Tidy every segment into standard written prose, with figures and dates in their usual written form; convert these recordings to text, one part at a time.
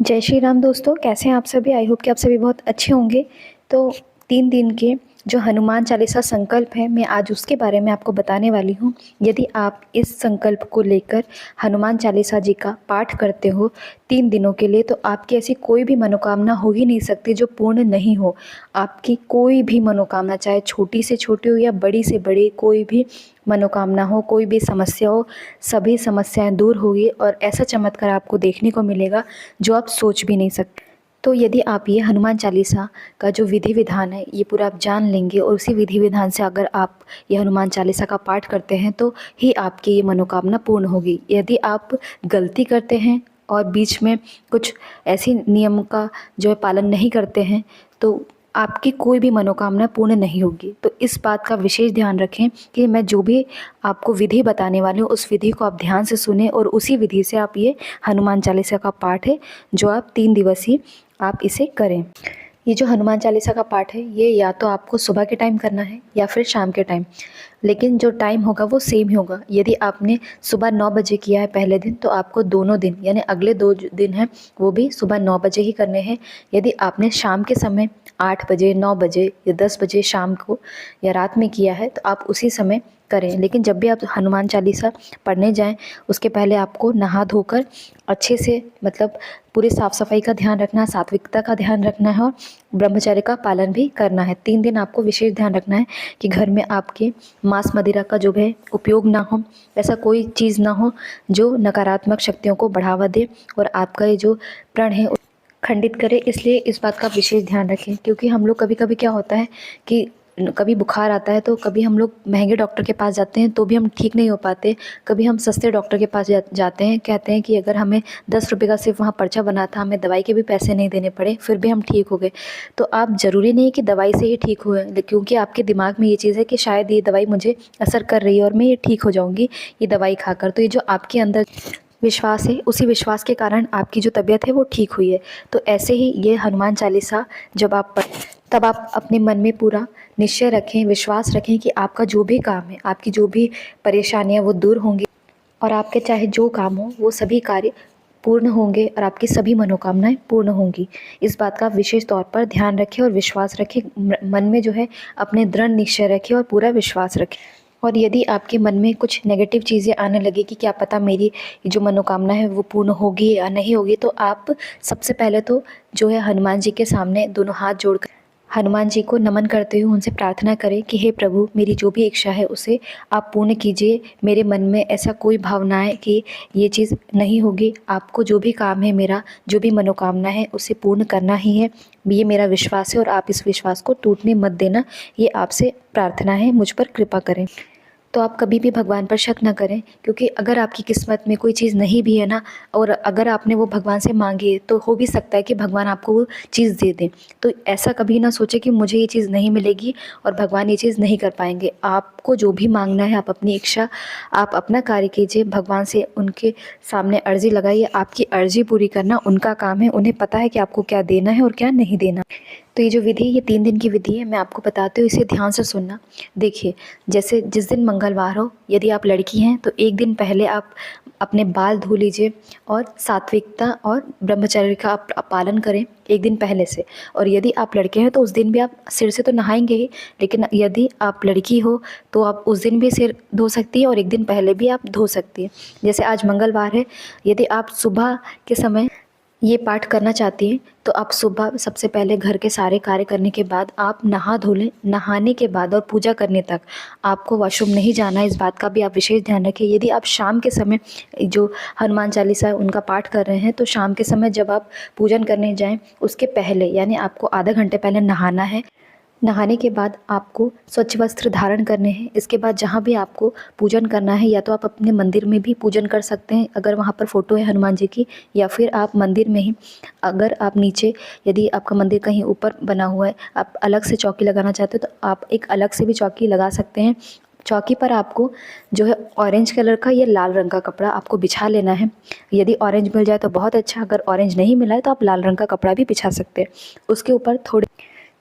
जय श्री राम दोस्तों, कैसे हैं आप सभी। आई होप कि आप सभी बहुत अच्छे होंगे। तो 3 दिन के जो हनुमान चालीसा संकल्प है, मैं आज उसके बारे में आपको बताने वाली हूँ। यदि आप इस संकल्प को लेकर हनुमान चालीसा जी का पाठ करते हो 3 दिनों के लिए, तो आपकी ऐसी कोई भी मनोकामना हो ही नहीं सकती जो पूर्ण नहीं हो। आपकी कोई भी मनोकामना, चाहे छोटी से छोटी हो या बड़ी से बड़ी, कोई भी मनोकामना हो, कोई भी समस्या हो, सभी समस्याएं दूर होगी और ऐसा चमत्कार आपको देखने को मिलेगा जो आप सोच भी नहीं सकते। तो यदि आप ये हनुमान चालीसा का जो विधि विधान है ये पूरा आप जान लेंगे और उसी विधि विधान से अगर आप ये हनुमान चालीसा का पाठ करते हैं तो ही आपकी ये मनोकामना पूर्ण होगी। यदि आप गलती करते हैं और बीच में कुछ ऐसी नियम का जो है पालन नहीं करते हैं तो आपकी कोई भी मनोकामना पूर्ण नहीं होगी। तो इस बात का विशेष ध्यान रखें कि मैं जो भी आपको विधि बताने वाली हूँ उस विधि को आप ध्यान से सुने और उसी विधि से आप ये हनुमान चालीसा का पाठ है जो आप 3 दिवसीय आप इसे करें। ये जो हनुमान चालीसा का पाठ है ये या तो आपको सुबह के टाइम करना है या फिर शाम के टाइम, लेकिन जो टाइम होगा वो सेम ही होगा। यदि आपने सुबह 9 बजे किया है पहले दिन तो आपको दोनों दिन यानी अगले 2 दिन हैं वो भी सुबह 9 बजे ही करने हैं। यदि आपने शाम के समय 8 बजे, 9 बजे या 10 बजे शाम को या रात में किया है तो आप उसी समय करें। लेकिन जब भी आप हनुमान चालीसा पढ़ने जाएं उसके पहले आपको नहा धोकर अच्छे से, मतलब पूरी साफ़ सफाई का ध्यान रखना है, सात्विकता का ध्यान रखना है और ब्रह्मचर्य का पालन भी करना है। 3 दिन आपको विशेष ध्यान रखना है कि घर में आपके मांस मदिरा का जो है उपयोग ना हो, ऐसा कोई चीज़ ना हो जो नकारात्मक शक्तियों को बढ़ावा दे और आपका ये जो प्रण है खंडित करे। इसलिए इस बात का विशेष ध्यान रखें, क्योंकि हम लोग कभी कभी क्या होता है कि कभी बुखार आता है तो कभी हम लोग महंगे डॉक्टर के पास जाते हैं तो भी हम ठीक नहीं हो पाते। कभी हम सस्ते डॉक्टर के पास जाते हैं, कहते हैं कि अगर हमें 10 रुपये का सिर्फ वहाँ पर्चा बना था, हमें दवाई के भी पैसे नहीं देने पड़े, फिर भी हम ठीक हो गए। तो आप ज़रूरी नहीं कि दवाई से ही ठीक हुए, क्योंकि आपके दिमाग में ये चीज़ है कि शायद ये दवाई मुझे असर कर रही है और मैं ये ठीक हो जाऊँगी ये दवाई खाकर। तो ये जो आपके अंदर विश्वास है उसी विश्वास के कारण आपकी जो तबीयत है वो ठीक हुई है। तो ऐसे ही ये हनुमान चालीसा जब आप तब आप अपने मन में पूरा निश्चय रखें, विश्वास रखें कि आपका जो भी काम है, आपकी जो भी परेशानियां वो दूर होंगी और आपके चाहे जो काम हो वो सभी कार्य पूर्ण होंगे और आपकी सभी मनोकामनाएं पूर्ण होंगी। इस बात का विशेष तौर पर ध्यान रखें और विश्वास रखें। मन में जो है अपने दृढ़ निश्चय रखें और पूरा विश्वास रखें। और यदि आपके मन में कुछ नेगेटिव चीज़ें आने लगे कि क्या पता मेरी जो मनोकामना है वो पूर्ण होगी या नहीं होगी, तो आप सबसे पहले तो जो है हनुमान जी के सामने दोनों हाथ जोड़कर हनुमान जी को नमन करते हुए उनसे प्रार्थना करें कि हे प्रभु, मेरी जो भी इच्छा है उसे आप पूर्ण कीजिए। मेरे मन में ऐसा कोई भावना है कि ये चीज़ नहीं होगी। आपको जो भी काम है, मेरा जो भी मनोकामना है उसे पूर्ण करना ही है, ये मेरा विश्वास है और आप इस विश्वास को टूटने मत देना। ये आपसे प्रार्थना है, मुझ पर कृपा करें। तो आप कभी भी भगवान पर शक ना करें, क्योंकि अगर आपकी किस्मत में कोई चीज़ नहीं भी है ना, और अगर आपने वो भगवान से मांगी है तो हो भी सकता है कि भगवान आपको वो चीज़ दे दें। तो ऐसा कभी ना सोचे कि मुझे ये चीज़ नहीं मिलेगी और भगवान ये चीज़ नहीं कर पाएंगे। आपको जो भी मांगना है, आप अपनी इच्छा, आप अपना कार्य कीजिए, भगवान से उनके सामने अर्जी लगाइए। आपकी अर्जी पूरी करना उनका काम है, उन्हें पता है कि आपको क्या देना है और क्या नहीं देना। तो ये जो विधि, ये 3 दिन की विधि है, मैं आपको बताती हूँ, इसे ध्यान से सुनना। देखिए, जैसे जिस दिन मंगलवार हो, यदि आप लड़की हैं तो एक दिन पहले आप अपने बाल धो लीजिए और सात्विकता और ब्रह्मचर्य का आप पालन करें एक दिन पहले से। और यदि आप लड़के हैं तो उस दिन भी आप सिर से तो नहाएंगे ही, लेकिन यदि आप लड़की हो तो आप उस दिन भी सिर धो सकती है और एक दिन पहले भी आप धो सकती है। जैसे आज मंगलवार है, यदि आप सुबह के समय ये पाठ करना चाहती हैं तो आप सुबह सबसे पहले घर के सारे कार्य करने के बाद आप नहा धो लें। नहाने के बाद और पूजा करने तक आपको वॉशरूम नहीं जाना है, इस बात का भी आप विशेष ध्यान रखें। यदि आप शाम के समय जो हनुमान चालीसा है उनका पाठ कर रहे हैं तो शाम के समय जब आप पूजन करने जाएं उसके पहले यानी आपको आधा घंटे पहले नहाना है। नहाने के बाद आपको स्वच्छ वस्त्र धारण करने हैं। इसके बाद जहाँ भी आपको पूजन करना है, या तो आप अपने मंदिर में भी पूजन कर सकते हैं अगर वहाँ पर फ़ोटो है हनुमान जी की, या फिर आप मंदिर में ही, अगर आप नीचे, यदि आपका मंदिर कहीं ऊपर बना हुआ है, आप अलग से चौकी लगाना चाहते हो तो आप एक अलग से भी चौकी लगा सकते हैं। चौकी पर आपको जो है ऑरेंज कलर का या लाल रंग का कपड़ा आपको बिछा लेना है। यदि ऑरेंज मिल जाए तो बहुत अच्छा, अगर ऑरेंज नहीं मिला है तो आप लाल रंग का कपड़ा भी बिछा सकते हैं। उसके ऊपर थोड़े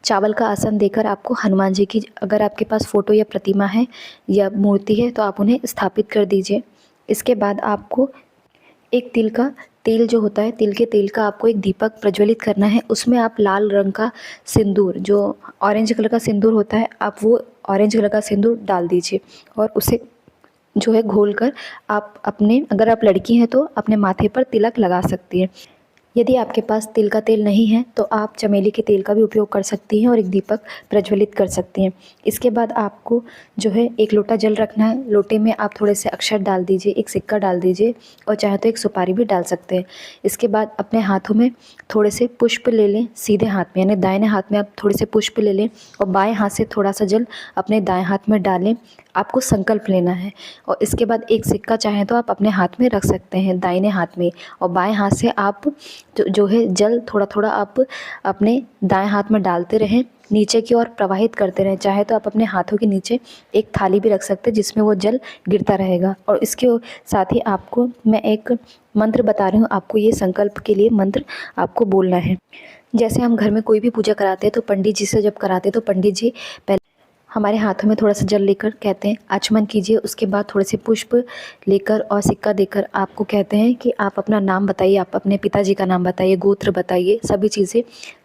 चावल का आसन देकर आपको हनुमान जी की, अगर आपके पास फ़ोटो या प्रतिमा है या मूर्ति है तो आप उन्हें स्थापित कर दीजिए। इसके बाद आपको एक तिल का तेल जो होता है, तिल के तेल का आपको एक दीपक प्रज्वलित करना है। उसमें आप लाल रंग का सिंदूर, जो ऑरेंज कलर का सिंदूर होता है, आप वो ऑरेंज कलर का सिंदूर डाल दीजिए और उसे जो है घोल कर आप अपने, अगर आप लड़की हैं तो अपने माथे पर तिलक लगा सकती हैं। यदि आपके पास तिल का तेल नहीं है तो आप चमेली के तेल का भी उपयोग कर सकती हैं और एक दीपक प्रज्वलित कर सकती हैं। इसके बाद आपको जो है एक लोटा जल रखना है। लोटे में आप थोड़े से अक्षर डाल दीजिए, एक सिक्का डाल दीजिए और चाहे तो एक सुपारी भी डाल सकते हैं। इसके बाद अपने हाथों में थोड़े से पुष्प ले लें, सीधे हाथ में यानी दाहिने हाथ में आप थोड़े से पुष्प ले लें और बाएं हाथ से थोड़ा सा जल अपने दाएं हाथ में डालें। आपको संकल्प लेना है और इसके बाद एक सिक्का चाहें तो आप अपने हाथ में रख सकते हैं दाहिने हाथ में, और बाएं हाथ से आप जो है जल थोड़ा थोड़ा आप अपने दाएं हाथ में डालते रहें, नीचे की ओर प्रवाहित करते रहें। चाहे तो आप अपने हाथों के नीचे एक थाली भी रख सकते हैं जिसमें वो जल गिरता रहेगा। और इसके साथ ही आपको मैं एक मंत्र बता रही हूँ, आपको ये संकल्प के लिए मंत्र आपको बोलना है। जैसे हम घर में कोई भी पूजा कराते हैं तो पंडित जी से जब कराते हैं तो पंडित जी पहले हमारे हाथों में थोड़ा सा जल लेकर कहते हैं आचमन कीजिए। उसके बाद थोड़े से पुष्प लेकर और सिक्का देकर आपको कहते हैं कि आप अपना नाम बताइए, आप अपने पिताजी का नाम बताइए, गोत्र बताइए, सभी चीज़ें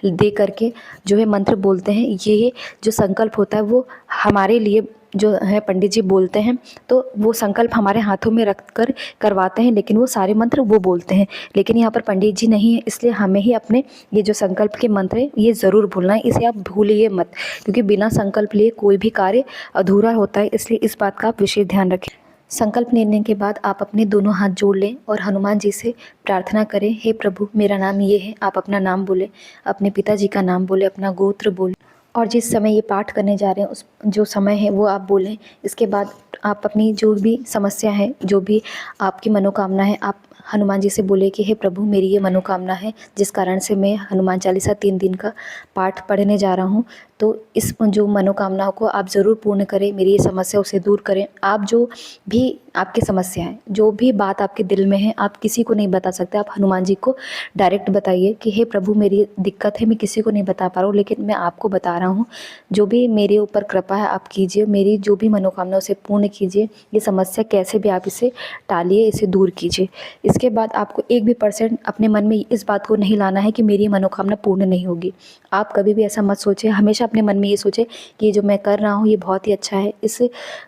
दे करके जो है मंत्र बोलते हैं। ये जो संकल्प होता है वो हमारे लिए जो है पंडित जी बोलते हैं, तो वो संकल्प हमारे हाथों में रख कर करवाते हैं, लेकिन वो सारे मंत्र वो बोलते हैं। लेकिन यहाँ पर पंडित जी नहीं है, इसलिए हमें ही अपने ये जो संकल्प के मंत्र है ये ज़रूर भूलना है। इसे आप भूलिए मत, क्योंकि बिना संकल्प लिए कोई भी कार्य अधूरा होता है, इसलिए इस बात का आप विशेष ध्यान रखें। संकल्प लेने के बाद आप अपने दोनों हाथ जोड़ लें और हनुमान जी से प्रार्थना करें, हे प्रभु मेरा नाम ये है। आप अपना नाम बोलें, अपने पिताजी का नाम बोलें, अपना गोत्र बोलें और जिस समय ये पाठ करने जा रहे हैं उस जो समय है वो आप बोलें। इसके बाद आप अपनी जो भी समस्या है, जो भी आपकी मनोकामना है, आप हनुमान जी से बोले कि हे प्रभु मेरी ये मनोकामना है जिस कारण से मैं हनुमान चालीसा 3 दिन का पाठ पढ़ने जा रहा हूँ, तो इस जो मनोकामनाओं को आप ज़रूर पूर्ण करें, मेरी ये समस्या उसे दूर करें। आप जो भी आपकी समस्या है, जो भी बात आपके दिल में है, आप किसी को नहीं बता सकते, आप हनुमान जी को डायरेक्ट बताइए कि हे प्रभु मेरी दिक्कत है, मैं किसी को नहीं बता पा रहा हूँ लेकिन मैं आपको बता रहा हूँ, जो भी मेरे ऊपर कृपा है आप कीजिए, मेरी जो भी मनोकामना उसे पूर्ण कीजिए, ये समस्या कैसे भी आप इसे टालिए, इसे दूर कीजिए। इसके बाद आपको 1 भी % अपने मन में इस बात को नहीं लाना है कि मेरी मनोकामना पूर्ण नहीं होगी। आप कभी भी ऐसा मत सोचें, हमेशा अपने मन में ये सोचें कि ये जो मैं कर रहा हूँ ये बहुत ही अच्छा है, इस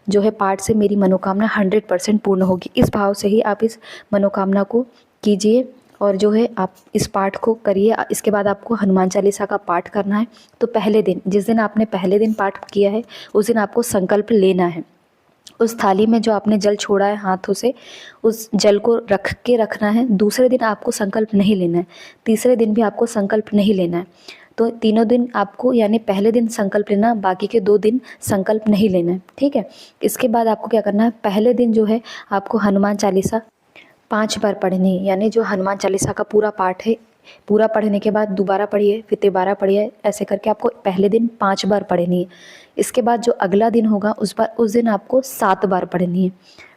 जो है पाठ से मेरी मनोकामना 100% पूर्ण होगी। इस भाव से ही आप इस मनोकामना को कीजिए और जो है आप इस पाठ को करिए। इसके बाद आपको हनुमान चालीसा का पाठ करना है। तो पहले दिन, जिस दिन आपने पहले दिन पाठ किया है उस दिन आपको संकल्प लेना है। उस थाली में जो आपने जल छोड़ा है हाथों से, उस जल को रख के रखना है। दूसरे दिन आपको संकल्प नहीं लेना है, तीसरे दिन भी आपको संकल्प नहीं लेना है। तो तीनों दिन आपको, यानी पहले दिन संकल्प लेना, बाकी के 2 दिन संकल्प नहीं लेना है, ठीक है। इसके बाद आपको क्या करना है, पहले दिन जो है आपको हनुमान चालीसा 5 बार पढ़नी है। यानी जो हनुमान चालीसा का पूरा पाठ है, पूरा पढ़ने के बाद दोबारा पढ़िए, फिर तिबारा पढ़िए, ऐसे करके आपको पहले दिन 5 बार पढ़नी है। इसके बाद जो अगला दिन होगा उस दिन आपको 7 बार पढ़नी है,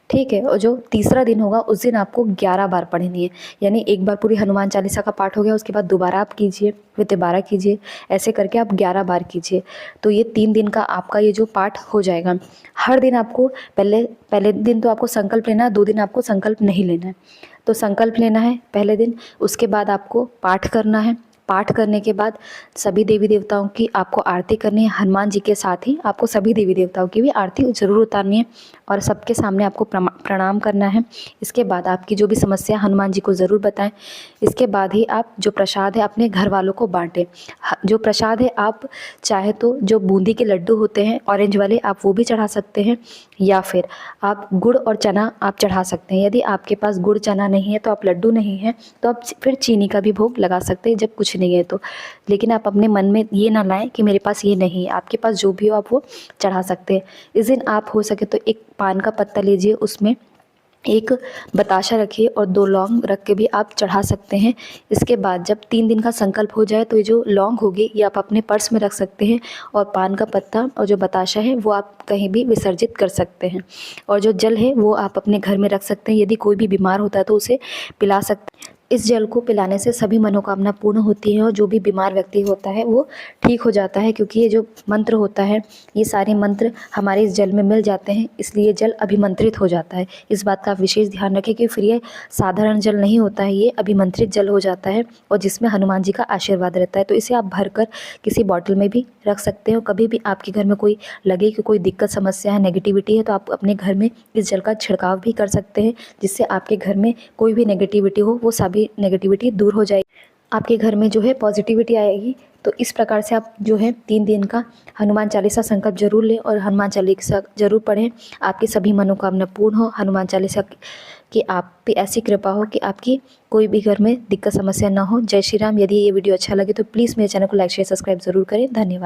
ठीक है। और जो तीसरा दिन होगा उस दिन आपको 11 बार पढ़नी है। यानी एक बार पूरी हनुमान चालीसा का पाठ हो गया, उसके बाद दोबारा आप कीजिए, फिर तिबारा कीजिए, ऐसे करके आप 11 बार कीजिए। तो ये 3 दिन का आपका ये जो पाठ हो जाएगा। हर दिन आपको पहले दिन तो आपको संकल्प लेना है, 2 दिन आपको संकल्प नहीं लेना है। तो संकल्प लेना है पहले दिन, उसके बाद आपको पाठ करना है। पाठ करने के बाद सभी देवी देवताओं की आपको आरती करनी है। हनुमान जी के साथ ही आपको सभी देवी देवताओं की भी आरती ज़रूर उतारनी है और सबके सामने आपको प्रणाम करना है। इसके बाद आपकी जो भी समस्या हनुमान जी को ज़रूर बताएं। इसके बाद ही आप जो प्रसाद है अपने घर वालों को बांटें। जो प्रसाद है आप चाहे तो जो बूंदी के लड्डू होते हैं ऑरेंज वाले, आप वो भी चढ़ा सकते हैं, या फिर आप गुड़ और चना आप चढ़ा सकते हैं। यदि आपके पास गुड़ चना नहीं है तो आप लड्डू नहीं है तो आप फिर चीनी का भी भोग लगा सकते हैं जब कुछ नहीं है तो। लेकिन आप अपने मन में ये ना लाएं कि मेरे पास ये नहीं है, आपके पास जो भी हो आप वो चढ़ा सकते हैं। इस दिन आप हो सके तो एक पान का पत्ता लीजिए, उसमें एक बताशा रखिए और 2 लौंग रख के भी आप चढ़ा सकते हैं। इसके बाद जब 3 दिन का संकल्प हो जाए तो ये जो लौंग होगी ये आप अपने पर्स में रख सकते हैं और पान का पत्ता और जो बताशा है वो आप कहीं भी विसर्जित कर सकते हैं। और जो जल है वो आप अपने घर में रख सकते हैं। यदि कोई भी बीमार होता है तो उसे पिला सकते हैं। इस जल को पिलाने से सभी मनोकामना पूर्ण होती है और जो भी बीमार व्यक्ति होता है वो ठीक हो जाता है, क्योंकि ये जो मंत्र होता है ये सारे मंत्र हमारे इस जल में मिल जाते हैं, इसलिए जल अभिमंत्रित हो जाता है। इस बात का आप विशेष ध्यान रखें कि फिर ये साधारण जल नहीं होता है, ये अभिमंत्रित जल हो जाता है और जिसमें हनुमान जी का आशीर्वाद रहता है। तो इसे आप भर कर किसी बॉटल में भी रख सकते हो। कभी भी आपके घर में कोई लगे कि कोई दिक्कत समस्या है, नेगेटिविटी है, तो आप अपने घर में इस जल का छिड़काव भी कर सकते हैं, जिससे आपके घर में कोई भी नेगेटिविटी हो वो सभी नेगेटिविटी दूर हो जाएगी, आपके घर में जो है पॉजिटिविटी आएगी। तो इस प्रकार से आप जो है 3 दिन का हनुमान चालीसा संकल्प जरूर लें और हनुमान चालीसा जरूर पढ़ें। आपकी सभी मनोकामना पूर्ण हो। हनुमान चालीसा की आप पे ऐसी कृपा हो कि आपकी कोई भी घर में दिक्कत समस्या ना हो। जय श्री राम। यदि ये वीडियो अच्छा लगे तो प्लीज़ मेरे चैनल को लाइक शेयर सब्सक्राइब जरूर करें। धन्यवाद।